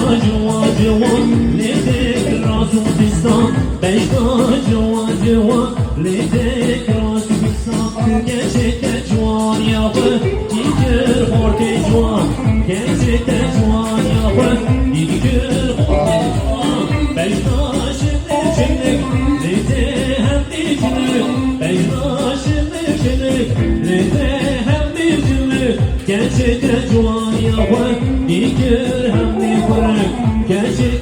جوان جوان ليدك راس وبسام بيشتا جوان جوان ليدك راس وبسام gerçek جوان yapı dikir horte جوان gerçek جوان yapı dikir horte جوان بيشتا şimdi şimdi lede hem dikir beyda şimdi şimdi lede hem dikir gerçek جوان yapı dikir hem dikir gerçek